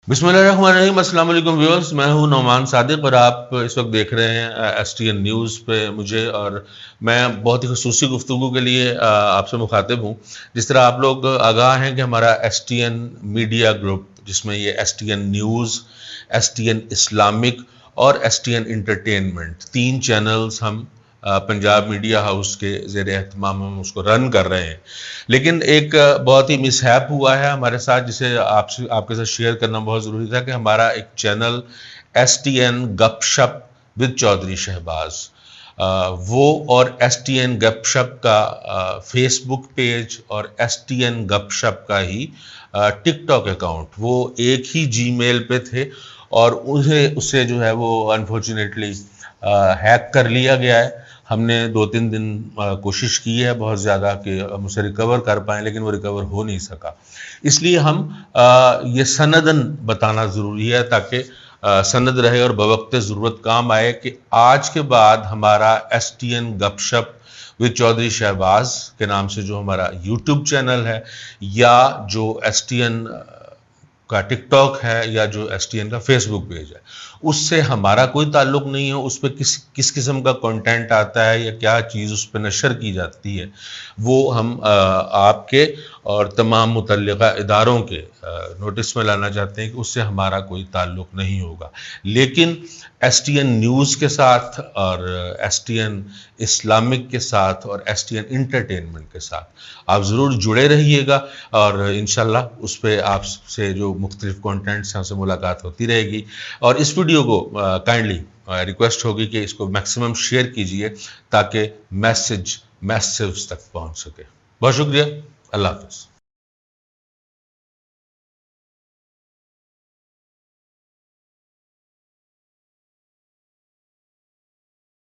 بسم اللہ الرحمن الرحیم۔ السلام علیکم ویورز، میں ہوں نعمان صادق اور آپ اس وقت دیکھ رہے ہیں ایس ٹی این نیوز پہ مجھے، اور میں بہت ہی خصوصی گفتگو کے لیے آپ سے مخاطب ہوں۔ جس طرح آپ لوگ آگاہ ہیں کہ ہمارا S T N media group, جس میں یہ S T N news, S T N Islamic اور S T N entertainment, 3 channels ہم پنجاب میڈیا ہاؤس کے زیر اہتمام ہم اس کو رن کر رہے ہیں۔ لیکن ایک بہت ہی مس ہیپ ہوا ہے ہمارے ساتھ، جسے آپ کے ساتھ شیئر کرنا بہت ضروری تھا، کہ ہمارا ایک چینل ایس ٹی این گپ شپ ود چودھری شہباز، وہ اور ایس ٹی این گپ شپ کا فیس بک پیج اور ایس ٹی این گپ شپ کا ہی ٹک ٹاک اکاؤنٹ، وہ ایک ہی جی میل پہ تھے، اور اسے جو ہے وہ انفارچونیٹلی ہیک کر لیا گیا ہے۔ ہم نے 2-3 دن کوشش کی ہے بہت زیادہ کہ ہم اسے ریکور کر پائیں، لیکن وہ ریکور ہو نہیں سکا۔ اس لیے ہم یہ سنداً بتانا ضروری ہے تاکہ سند رہے اور بوقت ضرورت کام آئے، کہ آج کے بعد ہمارا ایس ٹی این گپ شپ ود چودھری شہباز کے نام سے جو ہمارا یوٹیوب چینل ہے، یا جو ایس ٹی این کا ٹک ٹاک ہے، یا جو ایس ٹی این کا فیس بک پیج ہے، اس سے ہمارا کوئی تعلق نہیں ہے۔ اس پہ کس قسم کا کنٹینٹ آتا ہے یا کیا چیز اس پہ نشر کی جاتی ہے، وہ ہم آپ کے اور تمام متعلقہ اداروں کے نوٹس میں لانا چاہتے ہیں کہ اس سے ہمارا کوئی تعلق نہیں ہوگا۔ لیکن ایس ٹی این نیوز کے ساتھ اور ایس ٹی این اسلامک کے ساتھ اور ایس ٹی این انٹرٹینمنٹ کے ساتھ آپ ضرور جڑے رہیے گا، اور انشاءاللہ اس پہ آپ سے جو مختلف کنٹینٹس ہیں ان سے ملاقات ہوتی رہے گی۔ اور اس ویڈیو کو کائنڈلی ریکویسٹ ہوگی کہ اس کو میکسیمم شیئر کیجئے تاکہ میسیج میسیوز تک پہنچ سکے۔ بہت شکریہ، اللہ حافظ۔